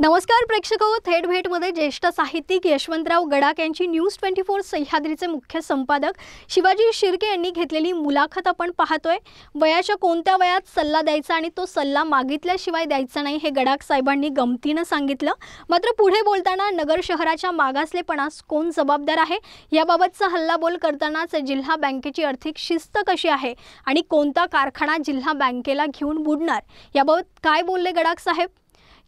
नमस्कार प्रेक्षको, थेट भेटमध्ये ज्येष्ठ साहित्यिक यशवंतराव गडाख यांची न्यूज 24 सह्याद्रीचे मुख्य संपादक शिवाजी शिर्के यांनी घेतलेली मुलाखत आपण पाहतोय। वयाच्या कोणत्या वयात सल्ला द्यायचा आणि तो सल्ला मागितल्याशिवाय द्यायचा नाही हे गडाख साहेबांनी गमतीने सांगितलं। मात्र पुढे बोलताना नगर शहराच्या मागासलेपणास कोण जबाबदार आहे याबाबतचा हल्लाबोल करतानाच जिल्हा बँकेची आर्थिक शिस्त कशी आहे आणि कोणता कारखाना जिल्हा बँकेला घेऊन बुडणार याबाबत काय बोलले गडाख साहेब।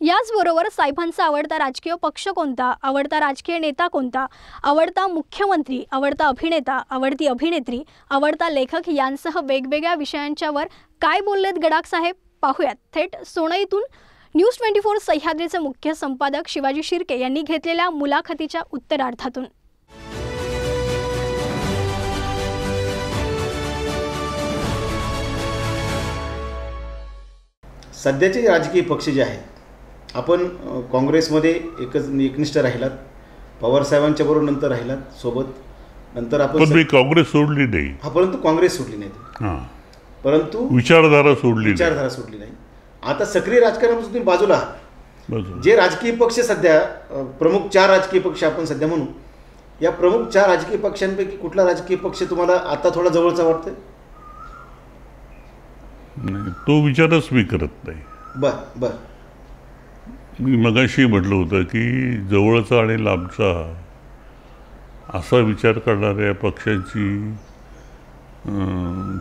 याचबरोबर साहेबांचा आवडता राजकीय पक्ष कोणता, आवडता राजकीय नेता कोणता, आवडता मुख्यमंत्री, आवडता अभिनेता, आवडती अभिनेत्री, आवडता लेखक यांसह वेगवेगळ्या विषयांच्यावर काय बोललेत गडाख साहेब पाहूयात थेट सोनईतून न्यूज 24 सह्याद्रीचे मुख्य संपादक शिवाजी शिर्के यांनी घेतलेल्या मुलाखतीच्या उत्तरार्धातून। सध्याचे राजकीय पक्ष जे आहेत, आपण काँग्रेसमध्ये एकनिष्ठ राहिलात, पवार साहेबांच्या बरोबर नंतर राहिलात सोबत, नंतर आपण काँग्रेस सोडली नाही। परंतु काँग्रेस सोडली नाही, परंतु विचारधारा सोडली नाही। आता सक्रिय राजकारणापासून तुम्ही बाजूला आहात। जे राजकीय पक्ष सध्या प्रमुख 4 राजकीय पक्ष आपण सध्या म्हणू, या प्रमुख 4 राजकीय पक्षांपैकी कुठला राजकीय पक्ष तुम्हाला आता थोडा जवळचा वाटतोय? तो विचारच मी करत नाही। बर मी मगाशी म्हटलं होतं की जवळचा आणि लांबचा असा विचार करणाऱ्या पक्षांची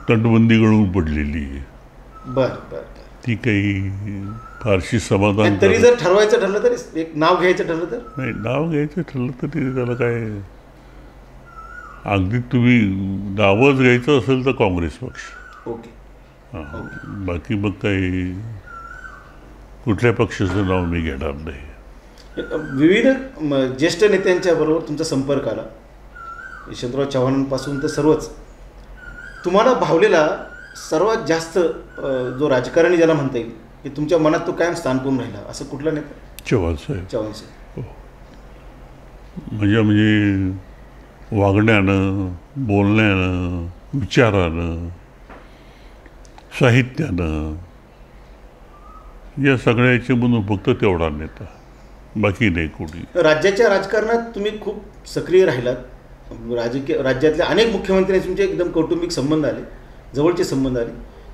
तटबंदी गळून पडलेली आहे। बर ती काही फारशी समाधान तरी जर ठरवायचं ठरलं तर एक नाव घ्यायचं ठरलं तर नाही, नाव घ्यायचं ठरलं तरी त्याला काय अगदी तुम्ही नावच घ्यायचं असेल तर काँग्रेस पक्ष। ओके बाकी मग काही कुठल्या पक्षाचं नाव मी घेणार नाही। विविध ज्येष्ठ नेत्यांच्या बरोबर तुमचा संपर्क आला, यशवंतराव चव्हाणांपासून तर सर्वच। तुम्हाला भावलेला सर्वात जास्त जो राजकारणी ज्याला म्हणता येईल की तुमच्या मनात तो कायम स्थान करून राहिला, असं कुठला नेता? चव्हाण साहेब। हो. म्हणजे वागण्यानं, बोलण्यानं, विचारानं, साहित्यानं, या सगळ्याचे म्हणून फक्त तेवढा नेता, बाकी नाही कोणी। राज्याच्या राजकारणात तुम्ही खूप सक्रिय राहिलात। राज्यातल्या अनेक मुख्यमंत्र्यांचे तुमचे एकदम कौटुंबिक संबंध आले, जवळचे संबंध आले।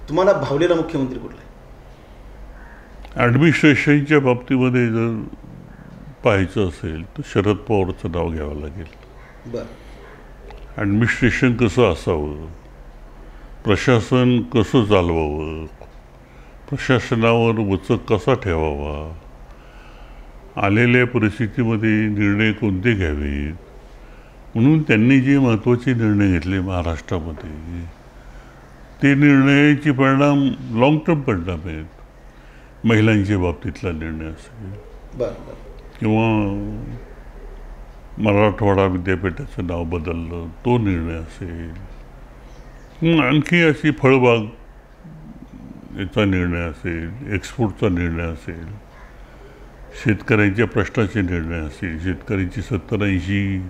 तुम्हाला भावलेला मुख्यमंत्री कुठला आहे? ॲडमिनिस्ट्रेशनच्या बाबतीमध्ये जर पाहायचं असेल तर शरद पवारचं नाव घ्यावं लागेल। बरं। ॲडमिनिस्ट्रेशन कसं असावं, प्रशासन कसं चालवावं, प्रशासनावर वचक कसा ठेवावा, आलेल्या परिस्थितीमध्ये निर्णय कोणते घ्यावेत, म्हणून त्यांनी जे महत्त्वाचे निर्णय घेतले महाराष्ट्रामध्ये ते निर्णयाचे परिणाम लॉंग टर्म परिणाम आहेत। महिलांच्या बाबतीतला निर्णय असेल किंवा मराठवाडा विद्यापीठाचं नाव बदललं तो निर्णय असेल, आणखी अशी फळबाग याचा निर्णय असेल, एक्सपोर्टचा निर्णय असेल, शेतकऱ्यांच्या प्रश्नाचे निर्णय असेल, शेतकऱ्यांची 70-80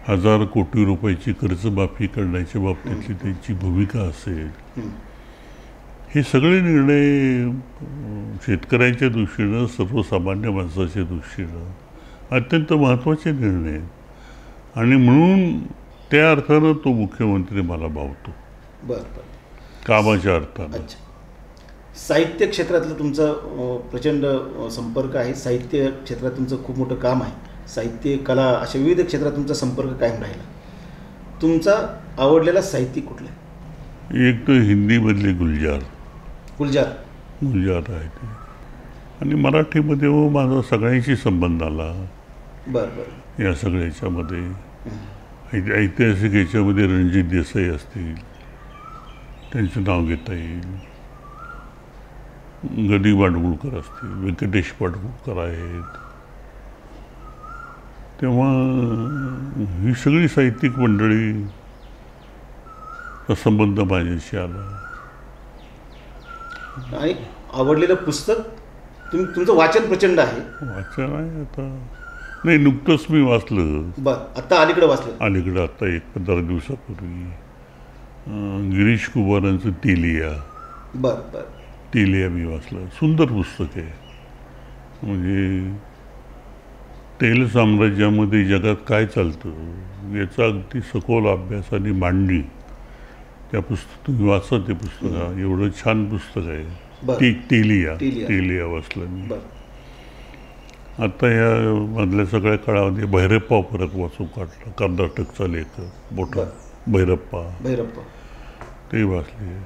हजार कोटी रुपयाची कर्जमाफी करण्याच्या बाबतीतली त्यांची भूमिका असेल, हे सगळे निर्णय शेतकऱ्यांच्या दृष्टीनं, सर्वसामान्य माणसाच्या दृष्टीनं अत्यंत महत्त्वाचे निर्णय आहेत आणि म्हणून त्या अर्थानं तो मुख्यमंत्री मला भावतो। कामाच्या अर्थानं। साहित्य क्षेत्रातलं तुमचं प्रचंड संपर्क आहे, साहित्य क्षेत्रात तुमचं खूप मोठं काम आहे, साहित्य कला अशा विविध क्षेत्रात तुमचा संपर्क कायम राहिला। तुमचा आवडलेला साहित्यिक कुठला आहे? एक तर हिंदीमधले गुलजार आहे ते, आणि मराठीमध्ये माझा सगळ्यांशी संबंध आला। या सगळ्याच्यामध्ये ऐतिहासिक याच्यामध्ये रणजित देसाई असतील, त्यांचं नाव घेता येईल, गदी माडगुळकर असतील, व्यंकटेश पाडगुळकर आहेत। तेव्हा ही सगळी साहित्यिक मंडळीचा संबंध माझ्याशी आला। आणि आवडलेलं पुस्तक तुमचं वाचन प्रचंड आहे? वाचन आहे आता नाही, नुकतंच मी वाचलं। आता अलीकडं आता 15 दिवसापूर्वी गिरीश कुमारांचं तेलिया मी वाचलं। सुंदर पुस्तक आहे। म्हणजे तेल साम्राज्यामध्ये जगात काय चालतं याचा अगदी सखोल अभ्यास आणि मांडणी त्या तुम्ही वाचा ते पुस्तक. एवढं छान पुस्तक आहे. बरं. तेलिया वाचलं मी. बरं. आता या मधल्या सगळ्या काळामध्ये भैरप्पा परत वाचून काढला, कर्नाटकचा लेखक मोठा भैरप्पा ते वाचले.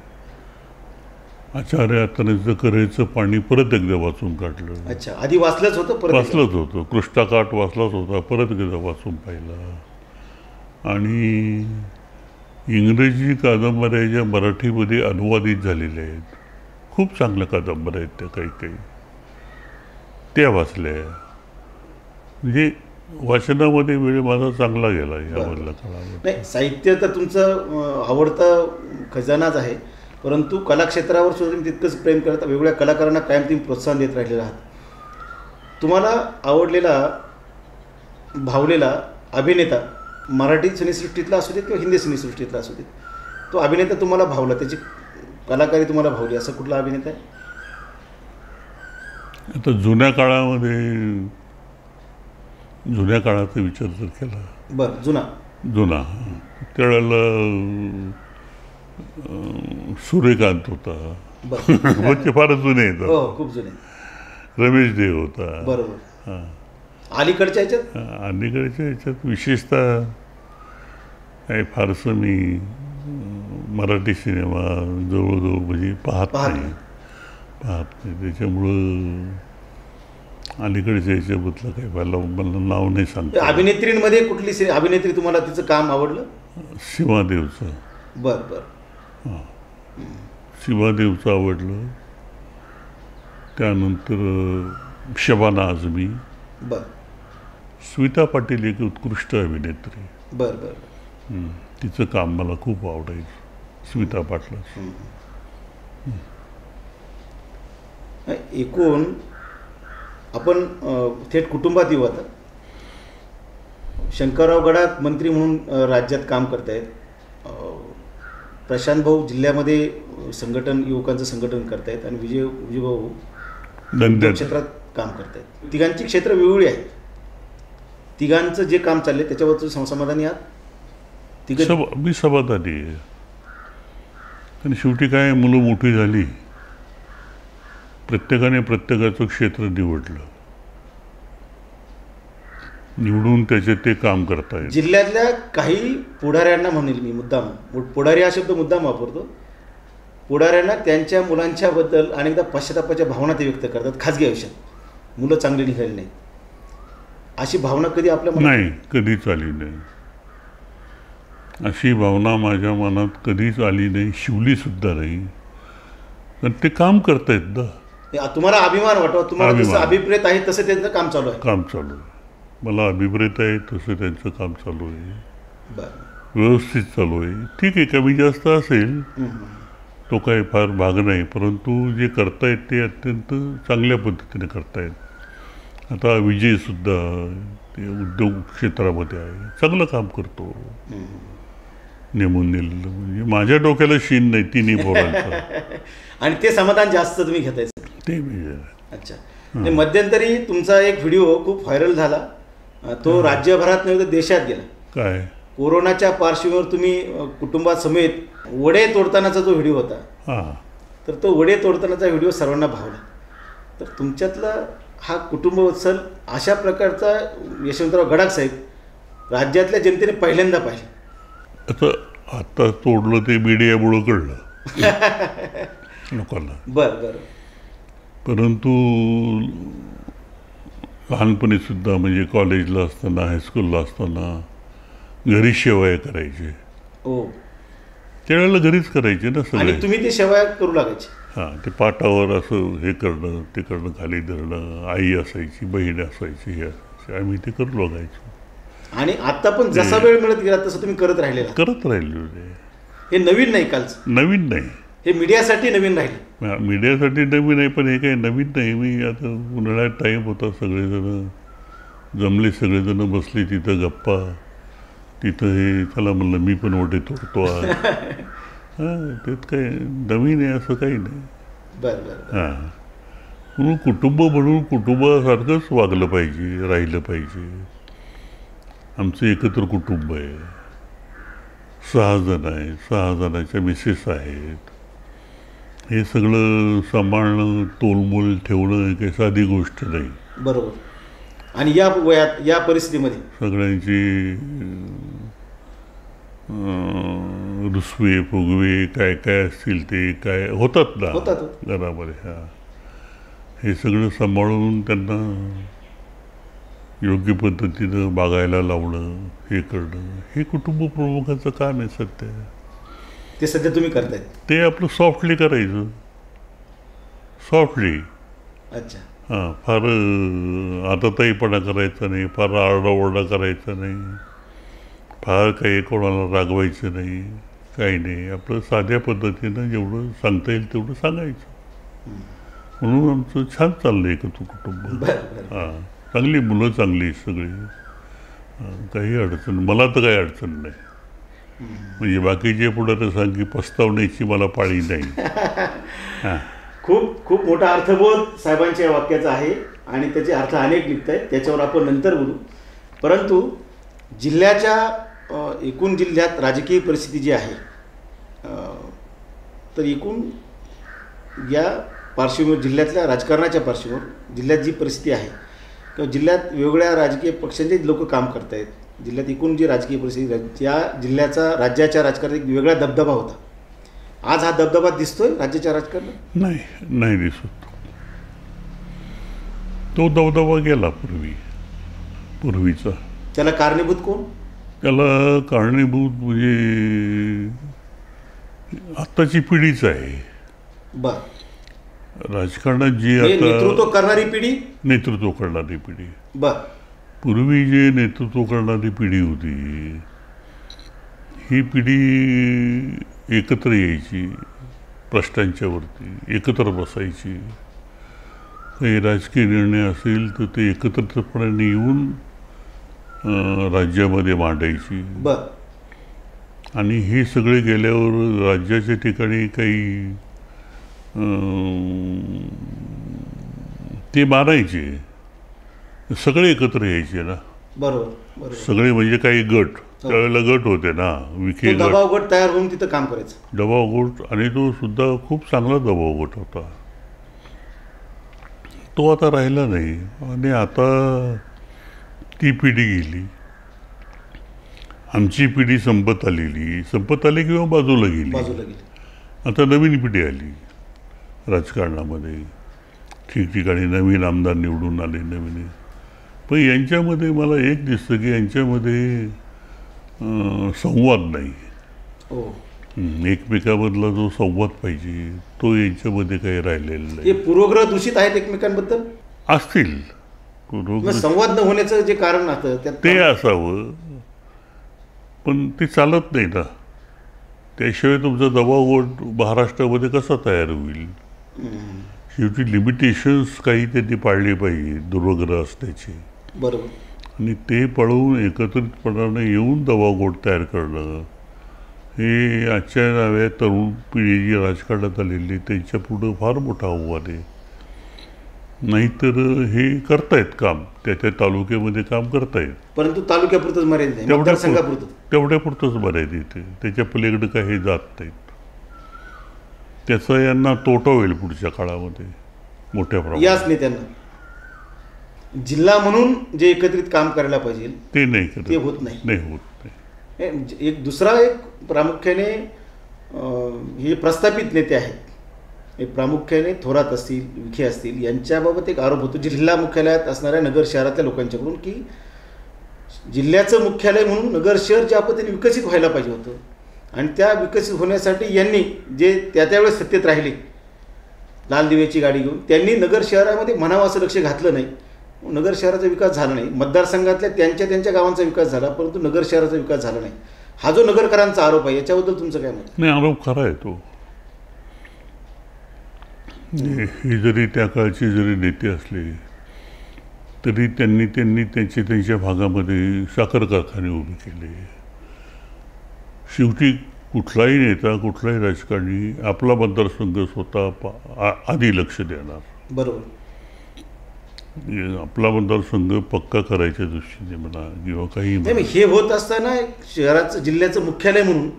आचार्य अत्तरेचं करेचं पाणी परत एकदा वाचून काढलं. अच्छा, आधी वाचलंच होतं? वाचलंच होतं. कृष्णाकाठ वाचलाच होता, परत एकदा वाचून पाहिला. आणि इंग्रजी कादंबऱ्या ज्या मराठीमध्ये अनुवादित झालेल्या आहेत, खूप चांगल्या कादंबऱ्या आहेत त्या काही त्या वाचल्या. म्हणजे वाचनामध्ये वेळ माझा चांगला गेला यामधल्या काळामध्ये. नाही, साहित्य तर तुमचं आवडता खजानाच आहे, परंतु कलाक्षेत्रावर सुद्धा तुम्ही तितकंच प्रेम करता. वेगवेगळ्या कलाकारांना कायम तुम्ही प्रोत्साहन देत राहिलेला आहात. तुम्हाला आवडलेला भावलेला अभिनेता मराठी सिनेसृष्टीतला असू देत किंवा हिंदी सिनेसृष्टीतला असू देत, तो अभिनेता तुम्हाला भावला, त्याची कलाकारी तुम्हाला भावली, असं कुठला अभिनेता आहे? आता जुन्या काळाचा विचार जर केला. बरं. जुना त्यावेळेला सूर्यकांत होता. म्हणजे फारच जुने येतात. हो, खूप जुने. रमेश देव होता. बरोबर. हां. अलीकडच्या ह्याच्यात विशेषतः काही फारसं मी मराठी सिनेमा जवळजवळ म्हणजे पाहत नाही. त्याच्यामुळं अलीकडच्या ह्याच्याबद्दलं काही मला नाव नाही सांगतो. अभिनेत्रींमध्ये कुठली अभिनेत्री तुम्हाला तिचं काम आवडलं? शिवादेवचं. बरं. हां, शिवादेवचं आवडलं. त्यानंतर शबाना आझमी. बरं. स्मिता पाटील एक उत्कृष्ट अभिनेत्री. बरं. तिचं काम मला खूप आवडायचं, स्मिता पाटलाचं. एकूण आपण थेट कुटुंबात येऊ. आता शंकरराव गडाख मंत्री म्हणून राज्यात काम करतायत. प्रशांत भाऊ जिल्ह्यामध्ये युवकांचं संघटन करतायत आणि विजयभाऊ क्षेत्रात काम करतायत. तिघांची क्षेत्र वेगवेगळी आहेत. तिघांचं जे काम चाललंय त्याच्याबद्दल समाधानी आहात? मी समाधानी आहे. आणि शेवटी काय, मुलं मोठी झाली, प्रत्येकाने प्रत्येकाचं क्षेत्र निवडून त्याचे ते काम करतायत. जिल्ह्यातल्या काही पुढाऱ्यांना म्हणेल मी, पुढारी हा शब्द मुद्दाम वापरतो, पुढाऱ्यांना त्यांच्या मुलांच्याबद्दल अनेकदा पश्चातापाच्या भावना ते व्यक्त करतात. खाजगी आयुष्यात मुलं चांगली निघाली नाही, अशी भावना कधी आपल्या नाही, कधीच आली नाही. अशी भावना माझ्या मनात कधीच आली नाही, शिवली सुद्धा नाही. पण ते काम करतायत ना. तुम्हाला अभिमान वाटवा, तुम्हाला जसं अभिप्रेत आहे तसं त्यांचं काम चालू आहे. मला अभिप्रेत आहे तसं त्यांचं काम चालू आहे. व्यवस्थित चालू आहे. ठीक आहे, कमी जास्त असेल, तो काही फार भाग नाही, परंतु जे करतायत ते अत्यंत चांगल्या पद्धतीने करतायत. आता विजयसुद्धा ते उद्योग क्षेत्रामध्ये आहे, चांगलं काम करतो. नेमून नेलेलं म्हणजे माझ्या डोक्याला शीन नाही तिन्ही पोरांचं. आणि ते समाधान जास्त तुम्ही घेतायचं ते. अच्छा. मध्यंतरी तुमचा एक व्हिडिओ खूप व्हायरल झाला, तो राज्यभरात नव्हे तर देशात गेला. काय? कोरोनाच्या पार्श्वभूमीवर तुम्ही कुटुंबात समेत वडे तोडतानाचा जो व्हिडिओ होता, तर तो वडे तोडतानाचा व्हिडिओ सर्वांना भावला. तर तुमच्यातला हा कुटुंबवत्सल अशा प्रकारचा यशवंतराव गडाख साहेब राज्यातल्या जनतेने पहिल्यांदा पाहिले. आता तोडलं ते मीडियामुळं कळलं लोकांना. बरं. परंतु लहानपणी सुद्धा म्हणजे कॉलेजला असताना, हायस्कूलला असताना घरी शेवया करायचे. त्यावेळेला घरीच करायचे ना सगळे. आणि तुम्ही ते शेवया करू लागायचे? हां, ते पाटावर असं हे करणं, ते करणं, खाली धरणं. आई असायची, बहीण असायची, हे असायची, आम्ही ते करू लागायचो. आणि आता पण जसा वेळ मिळत गेला तसं तुम्ही करत राहिले. हे नवीन नाही, कालचं नवीन नाही, हे मीडियासाठी नवीन राहिले. मीडियासाठी नवीन आहे, पण हे काही नवीन नाही. मी आता उन्हाळ्यात टाईम होता, सगळेजण जमले, सगळेजण बसले तिथं गप्पा. तिथं हे चला म्हणलं मी पण वडे तोडतो. हां, त्यात काय नवीन आहे असं काही नाही. बरं. हां, म्हणून कुटुंब म्हणून कुटुंबासारखंच वागलं पाहिजे, राहिलं पाहिजे. आमचं एकत्र कुटुंब आहे, 6 जण आहे, 6 जणांच्या मिसेस आहेत. हे सगळं सांभाळणं, तोलमोल ठेवणं काही साधी गोष्ट नाही. बरोबर. आणि या वयात, या परिस्थितीमध्ये सगळ्यांची रुसवे फुगवे काय काय असतील ते काय होतात ना घरामध्ये. हे सगळं सांभाळून त्यांना योग्य पद्धतीनं बागायला लावणं, हे करणं, हे कुटुंब प्रमुखाचं काम आहे सध्या. ते सध्या तुम्ही करताय? ते आपलं सॉफ्टली करायचं, सॉफ्टली. अच्छा. हां, फार आताताईपणा करायचा नाही, फार आरडाओरडा करायचा नाही, फार काही कोणाला रागवायचं नाही, काही नाही. आपलं साध्या पद्धतीनं जेवढं सांगता येईल तेवढं सांगायचं. म्हणून आमचं छान चाललं एकत्र कुटुंब. हां, चांगली मुलं, चांगली सगळी. काही अडचण, मला तर काही अडचण नाही. म्हणजे बाकीचे पुढे सांगी पस्तावण्याची मला पाळी नाही. हां, खूप खूप मोठा अर्थबोध साहेबांच्या वाक्याचा आहे आणि त्याचे अर्थ अनेक निघत आहेत, त्याच्यावर आपण नंतर बोलू. परंतु जिल्ह्याच्या एकूण जिल्ह्यात राजकीय परिस्थिती जी आहे, तर एकूण या पार्श्वभूमीवर, जिल्ह्यातल्या राजकारणाच्या पार्श्वभूमीवर जिल्ह्यात जी परिस्थिती आहे किंवा जिल्ह्यात वेगवेगळ्या राजकीय पक्षांचे लोक काम करत आहेत, जिल्ह्यात एकूण जी राजकीय परिस्थिती, या जिल्ह्याचा राज्याच्या राजकारणात एक वेगळा दबदबा होता. आज हा दबदबा दिसतोय राज्याच्या राजकारणात? नाही, नाही दिसत. तो दबदबा गेला पूर्वीचा. त्याला कारणीभूत कोण? त्याला कारणीभूत म्हणजे आत्ताची पिढीच आहे. बर. राजकारणात जी आता नेतृत्व करणारी पिढी. बर. पूर्वी जे नेतृत्व करणारी पिढी होती, ही पिढी एकत्र यायची, प्रश्नांच्या वरती एकत्र बसायची. काही राजकीय निर्णय असेल तर ते एकत्रितपणे येऊन राज्यामध्ये मांडायची. बर. आणि हे सगळे गेल्यावर राज्याच्या ठिकाणी काही ते मानायचे, सगळे एकत्र यायचे ना. बरोबर. सगळे म्हणजे काही गट, त्यावेळेला गट होते ना, विखे गट, दबाव गट तयार होऊन तिथं काम करायचं. दबाव गट. आणि तो सुद्धा खूप चांगला दबाव गट होता. तो आता राहिला नाही. आणि आता ती पिढी गेली, आमची पिढी संपत आली किंवा बाजूला गेली. आता नवीन पिढी आली राजकारणामध्ये, ठिकठिकाणी नवीन आमदार निवडून आले, नवीन. पण यांच्यामध्ये मला एक दिसतं की यांच्यामध्ये संवाद नाही. एकमेकांमधला जो संवाद पाहिजे तो यांच्यामध्ये काही राहिलेला नाही. पूर्वग्रह दूषित आहेत एकमेकांबद्दल असतील. संवाद न होण्याचं जे कारण असतं ते असावं, पण ते चालत नाही ना. त्याशिवाय तुमचा दबाव गट महाराष्ट्रामध्ये कसा तयार होईल? शेवटी लिमिटेशन्स काही त्यांनी पाळले पाहिजे दुर्वग्रह असण्याचे. बरोबर. आणि ते पळवून एकत्रितपणाने येऊन दबाव गट तयार करणं, हे आजच्या नव्या तरुण पिढी जी राजकारणात आलेली त्यांच्या पुढं फार मोठं आव्हान आहे. नाहीतर हे करतायत काम, त्या तालुक्यामध्ये काम करतायत, परंतु तालुक्यापुरतंच मर्यादित आहे, तेवढ्यापुरतंच मर्यादित आहे. त्याच्या पलीकडे काही जात नाहीत. त्याचा यांना तोटा होईल पुढच्या काळामध्ये मोठ्या प्रमाणात. याच नेत्यांना जिल्हा म्हणून जे एकत्रित काम करायला पाहिजे ते नाही करत, ते होत नाही. एक दुसरा एक प्रामुख्याने हे प्रस्थापित नेते आहेत, हे प्रामुख्याने थोरात असतील, विखे असतील, यांच्याबाबत एक आरोप होतो जिल्हा मुख्यालयात असणाऱ्या नगर शहरातल्या लोकांच्याकडून की जिल्ह्याचं मुख्यालय म्हणून नगर शहर ज्या पद्धतीने विकसित व्हायला पाहिजे होतं आणि त्या विकसित होण्यासाठी यांनी जे त्यावेळेस सत्तेत राहिले लाल दिव्याची गाडी घेऊन, त्यांनी नगर शहरामध्ये म्हणावं असं लक्ष घातलं नाही. नगर शहराचा विकास झाला नाही. मतदारसंघातल्या त्यांच्या गावांचा विकास झाला, परंतु नगर शहराचा विकास झाला नाही. हा जो नगरकरांचा आरोप आहे याच्याबद्दल तुमचं काय मत? नाही, आरोप खरा आहे तो. हे जरी त्या काळचे जरी नेते असले तरी त्यांनी त्यांच्या भागामध्ये साखर कारखाने उभे केले. शेवटी कुठलाही नेता, कुठलाही राजकारणी आपला मतदारसंघ स्वतः आधी लक्ष देणार. बरोबर. आपला मतदारसंघ पक्का करायच्या दृष्टीने म्हणा किंवा काही नाही, मग हे होत असताना शहराचं जिल्ह्याचं मुख्यालय म्हणून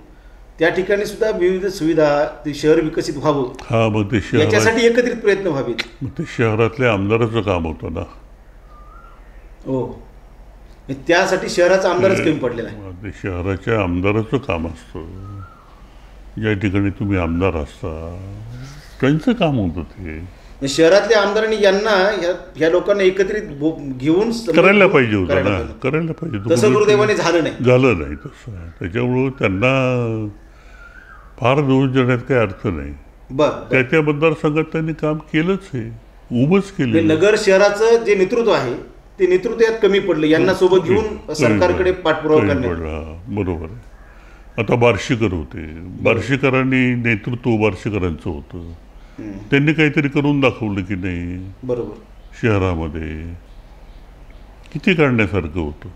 त्या ठिकाणी सुद्धा विविध सुविधा ते शहर विकसित व्हावं हा मग ते शहरात याच्यासाठी एकत्रित प्रयत्न व्हावेत. मग ते शहरातल्या आमदाराचं काम होतं ना. हो, त्यासाठी शहराचा आमदारच कमी पडलेला आहे. ते शहराच्या आमदाराचं काम असतं. ज्या ठिकाणी तुम्ही आमदार असता त्यांचं काम होतं ते. शहरातल्या आमदारांनी यांना ह्या लोकांना एकत्रित घेऊन करायला पाहिजे होतं ना, करायला पाहिजे होतं. तसं दुर्दैवाने झालं नाही तसं. त्याच्यामुळं त्यांना फार दोष देण्यात काही अर्थ नाही. बरं, त्या मतदारसंघात त्यांनी काम केलंच आहे, उभंच केलं. नगर शहराचं जे नेतृत्व आहे ते नेतृत्व यात कमी पडलं, यांना सोबत घेऊन सरकारकडे पाठपुरावा करण्यात. बरोबर आहे. आता बार्शीकर होते, बार्शीकरांनी नेतृत्व बार्शीकरांचं होतं, त्यांनी काहीतरी करून दाखवलं की नाही. बरोबर, शहरामध्ये किती काढण्यासारखं होतं.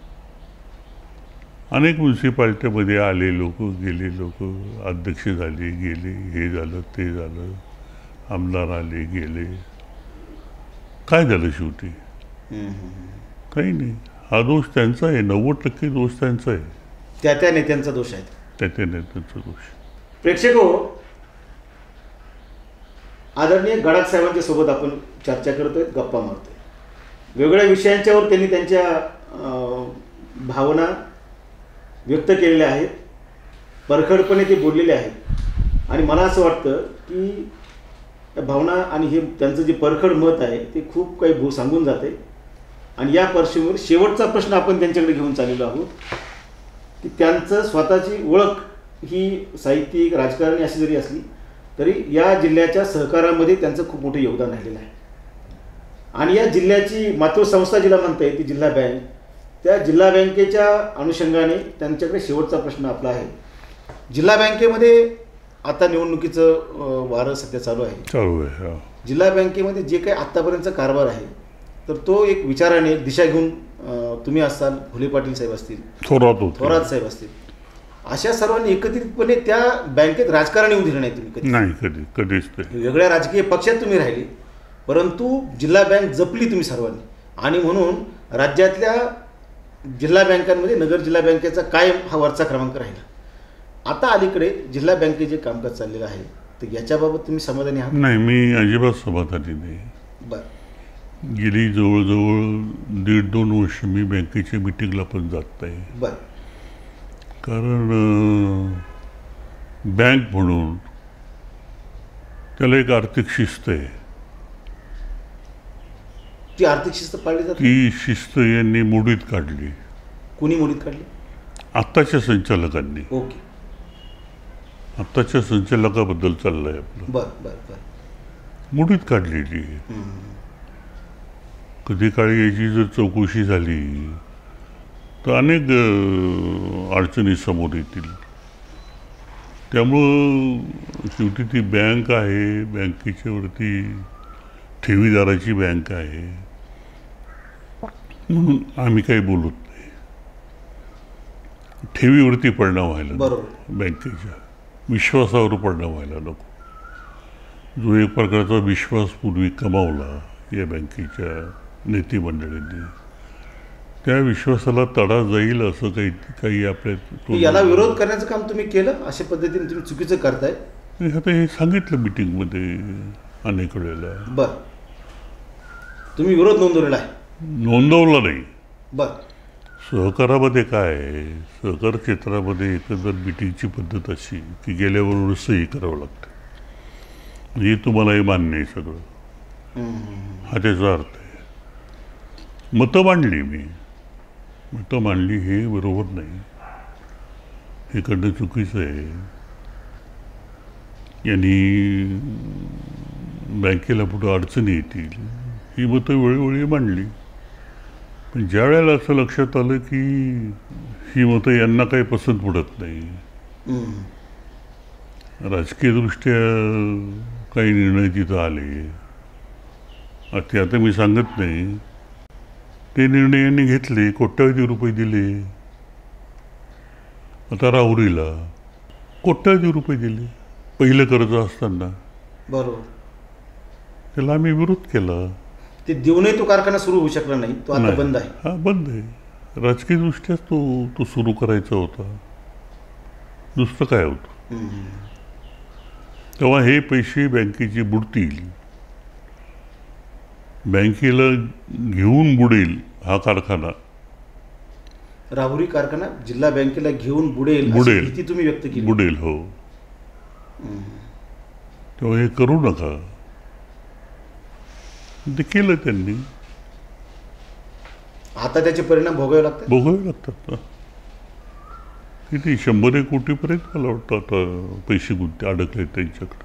अनेक म्युन्सिपाल्टीमध्ये आले लोक, गेले लोक, अध्यक्ष झाले गेले, हे झालं ते झालं, आमदार आले गेले, काय झालं शेवटी? काही नाही. हा दोष त्यांचा आहे, 90% दोष त्यांचा आहे. त्या नेत्यांचा दोष आहे, त्या नेत्यांचा दोष. प्रेक्षक हो, आदरणीय गडाख साहेबांच्या सोबत आपण चर्चा करतोय, गप्पा मारतोय. वेगवेगळ्या विषयांच्यावर त्यांनी त्यांच्या भावना व्यक्त केलेल्या आहेत, परखडपणे ते बोललेले आहेत. आणि मला असं वाटतं की भावना आणि हे त्यांचं जे परखड मत आहे ते खूप काही सांगून जाते. आणि या पार्श्वभूमीवर शेवटचा प्रश्न आपण त्यांच्याकडे घेऊन चाललेलो आहोत की त्यांचं स्वतःची ओळख ही साहित्यिक राजकारणी अशी जरी असली तरी या जिल्ह्याच्या सहकारामध्ये त्यांचं खूप मोठं योगदान राहिलेलं आहे. आणि या जिल्ह्याची मातृसंस्था जिला म्हणता येईल ती जिल्हा बँक, त्या जिल्हा बँकेच्या अनुषंगाने त्यांच्याकडे शेवटचा प्रश्न आपला आहे. जिल्हा बँकेमध्ये आता निवडणुकीचं वारं सध्या चालू आहे. जिल्हा बँकेमध्ये जे काही आत्तापर्यंतचा कारभार आहे तर तो एक विचाराने एक दिशा घेऊन तुम्ही असाल, घुले पाटील साहेब असतील, थोरात साहेब असतील, अशा सर्वांनी एकत्रितपणे त्या बँकेत राजकारण येऊ दिलं नाही तुम्ही नाही कधीच. वेगळ्या राजकीय पक्षात तुम्ही राहिले, परंतु जिल्हा बँक जपली तुम्ही सर्वांनी. आणि म्हणून राज्यातल्या जिल्हा बँकांमध्ये नगर जिल्हा बँकेचा कायम हा वरचा क्रमांक राहिला. आता अलीकडे जिल्हा बँकेचे कामकाज चाललेलं आहे, तर याच्याबाबत तुम्ही समाधानी आहात? नाही, मी अजिबात समाधानी नाही. बरं, गेली जवळजवळ 1.5-2 वर्ष मी बँकेच्या मिटिंगला पण जात नाही. बरं, कारण बँक म्हणून त्याला एक आर्थिक शिस्त आहे. ती आर्थिक शिस्त पाळली जाते. ती शिस्त यांनी मोडीत काढली. कुणी मोडीत काढली? आत्ताच्या संचालकांनी. ओके, आत्ताच्या संचालकाबद्दल चाललंय आपलं. बरं बरं बरं, मोडीत काढलेली. कधी काळी याची जर चौकशी झाली तर अनेक अडचणी समोर येतील. त्यामुळं शेवटी ती बँक आहे, बँकेच्या वरती ठेवीदाराची बँक आहे म्हणून आम्ही काही बोलत नाही. ठेवीवरती परिणाम व्हायला नको, बँकेच्या विश्वासावर परिणाम व्हायला नको. जो एक प्रकारचा विश्वास पूर्वी कमावला या बँकेच्या नेते मंडळींनी, त्या विश्वासाला तडा जाईल असं काही आपल्या याला विरोध करण्याचं काम तुम्ही केलं, अशा पद्धतीने तुम्ही चुकीचं करताय. आता हे सांगितलं मीटिंगमध्ये अनेक वेळेला. बरं, तुम्ही विरोध नोंदवलेला आहे? नोंदवला नाही. बरं, सहकारामध्ये काय आहे, सहकार क्षेत्रामध्ये एकंदर मीटिंगची पद्धत अशी की गेल्याबरोबर सही करावं लागतं. म्हणजे तुम्हालाही मान्य आहे सगळं, हा त्याचा अर्थ आहे. मतं मांडली, मी मतं मांडली, हे बरोबर नाही, हे करणं चुकीचं आहे. यांनी बँकेला पुढं अडचणी येतील ही मतं वेळोवेळी मांडली. पण ज्या वेळेला असं लक्षात आलं की ही मतं यांना काही पसंत पडत नाही, राजकीयदृष्ट्या काही निर्णय तिथं आले, ते आता मी सांगत नाही, ते निर्णय यांनी घेतले, कोट्यावधी रुपये दिले. आता राहुरीला कोट्यावधी रुपये दिले पहिलं कर्ज असताना. बरोबर, त्याला आम्ही विरोध केला. ते देऊनही तो कारखाना सुरू होऊ शकला नाही, तो आता नाही. बंद आहे. हा बंद आहे. राजकीय दृष्ट्याच तो सुरू करायचा होता, दुसरं काय होतं. तेव्हा हे पैसे बँकेची बुडतील, बँकेला घेऊन बुडेल हा कारखाना. राहुरी कारखाना जिल्हा बँकेला घेऊन बुडेल अशी बुडेल. भीती तुम्ही व्यक्त केली. बुडेल, हो. तेव्हा हे करू नका, ते केलं त्यांनी. आता त्याचे परिणाम भोगावे लागतात. भोगावे लागतात ना. किती 100 कोटीपर्यंत मला वाटतं आता पैसे गुंते अडकले त्यांच्याकडे.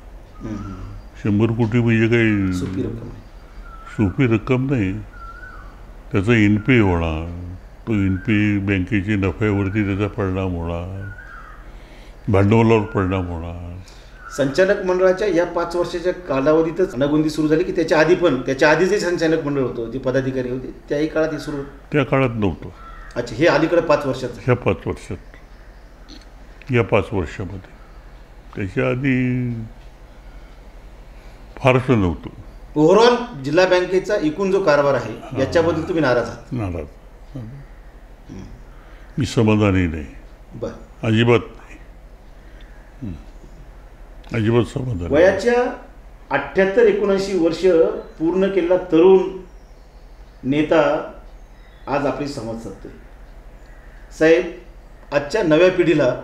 100 कोटी म्हणजे काही सोपी रक्कम आहे. सोपी रक्कम नाही. त्याचा NPA होणार, तो NPA बँकेच्या नफ्यावरती त्याचा परिणाम होणार, भांडवलावर परिणाम होणार. संचालक मंडळाच्या या 5 वर्षाच्या कालावधीतच अनागोंदी सुरू झाली की त्याच्या आधी पण, त्याच्या आधी जे संचालक मंडळ होतं, जे पदाधिकारी होते त्याही काळात हे सुरू होतं? त्या काळात नव्हतं. अच्छा, हे अलीकडे 5 वर्षाचं. ह्या 5 वर्षात, या 5 वर्षामध्ये. त्याच्या आधी फारसं नव्हतं. ओव्हरऑल जिल्हा बँकेचा एकूण जो कारभार आहे याच्याबद्दल तुम्ही नाराज आहात? नाराज. मी समाधानी नाही, बरं. अजिबात नाही. अजिबात समाधान. वयाच्या 78-79 वर्ष पूर्ण केलेला तरुण नेता आज आपली संवाद साधतोय. साहेब, आजच्या नव्या पिढीला,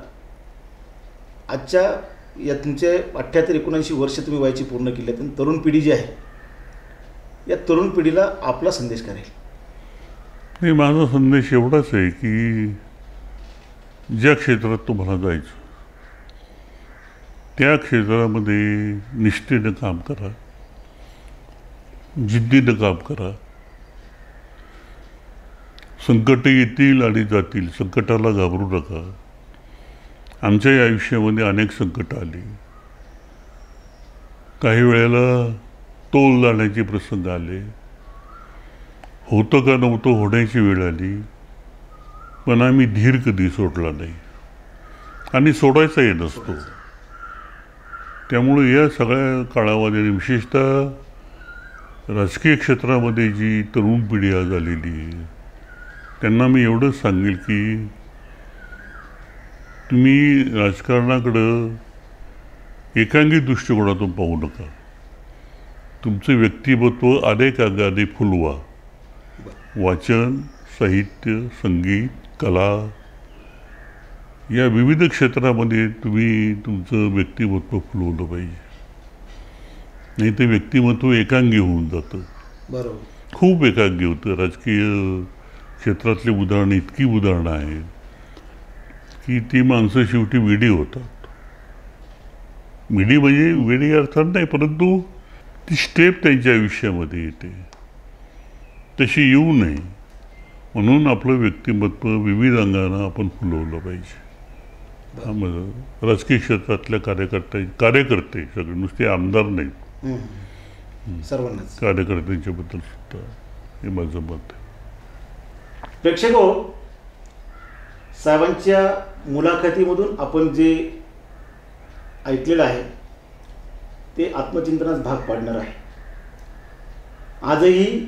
आजच्या या तुमचे 78-79 वर्ष तुम्ही वयाची पूर्ण केली आहेत, तरुण पिढी जी आहे या तरुण पिढीला आपला संदेश काय राहील? नाही, माझा संदेश एवढाच आहे की ज्या क्षेत्रात तुम्हाला जायचं त्या क्षेत्रामध्ये निष्ठेनं काम करा, जिद्दीनं काम करा. संकट येतील आणि जातील, संकटाला घाबरू नका. आमच्याही आयुष्यामध्ये अनेक संकट आली, काही वेळेला तोल जाण्याचे प्रसंग आले, होतं का नव्हतं होण्याची वेळ आली, पण आम्ही धीर कधी सोडला नाही आणि सोडायचाही नसतो. त्यामुळे या सगळ्या काळामध्ये, विशेषतः राजकीय क्षेत्रामध्ये जी तरुण पिढी आज आलेली आहे, त्यांना मी एवढंच सांगेल की तुम्ही राजकारणाकडं एकांगी दृष्टिकोनातून पाहू नका. तुमचं व्यक्तिमत्व अनेक अंगाने फुलवा. वाचन, साहित्य, संगीत, कला या विविध क्षेत्रामध्ये तुम्ही तुमचं व्यक्तिमत्व फुलवलं पाहिजे. नाही तर व्यक्तिमत्व एकांगी होऊन जातं. बरोबर. खूप एकांगी होतं. राजकीय क्षेत्रातली उदाहरणं, इतकी उदाहरणं आहेत की ती माणसं शेवटी वेडी होतात. वेडी म्हणजे वेडी अर्थात नाही, परंतु ती स्टेप त्यांच्या आयुष्यामध्ये येते, तशी येऊ नये म्हणून आपलं व्यक्तिमत्व विविध अंगानं आपण फुलवलं पाहिजे. हा माझं राजकीय क्षेत्रातल्या कार्यकर्ते सगळे, नुसते आमदार नाहीत, सर्वांनाच. कार्यकर्त्यांच्याबद्दल सुद्धा हे माझं मत आहे. प्रेक्षको, साहेबांच्या मुलाखतीमधून आपण जे ऐकलेलं आहे ते आत्मचिंतनास भाग पाडणार आहे. आजही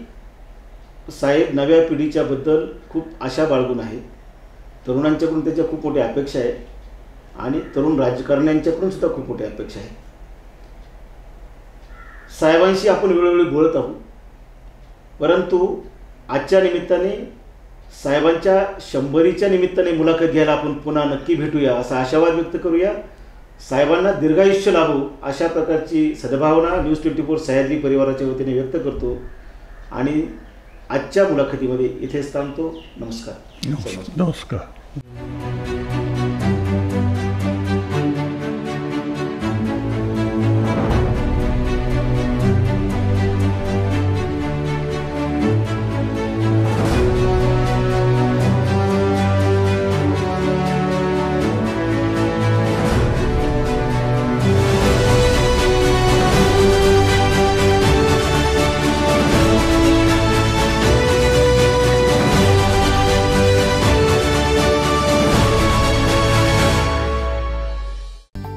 साहेब नव्या पिढीच्या बद्दल खूप आशा बाळगून आहे. तरुणांच्याकडून त्याच्या खूप मोठ्या अपेक्षा आहेत आणि तरुण राजकारण्यांच्याकडून सुद्धा खूप मोठ्या अपेक्षा आहेत. साहेबांशी आपण वेळोवेळी बोलत आहोत, परंतु आजच्या निमित्ताने, साहेबांच्या 100रीच्या निमित्ताने मुलाखत घ्यायला आपण पुन्हा नक्की भेटूया असा आशावाद व्यक्त करूया. साहेबांना दीर्घायुष्य लाभो अशा प्रकारची सद्भावना न्यूज 24 सह्याद्री परिवाराच्या वतीने व्यक्त करतो आणि आजच्या मुलाखतीमध्ये इथेच थांबतो. नमस्कार. नमस्कार.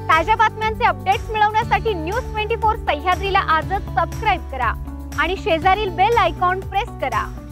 ताज्या बातम्यांचे अपडेट्स मिळवण्यासाठी न्यूज 24 सह्याद्रीला आजच सबस्क्राईब करा. आणि शेजारील बेल आयकॉन प्रेस करा.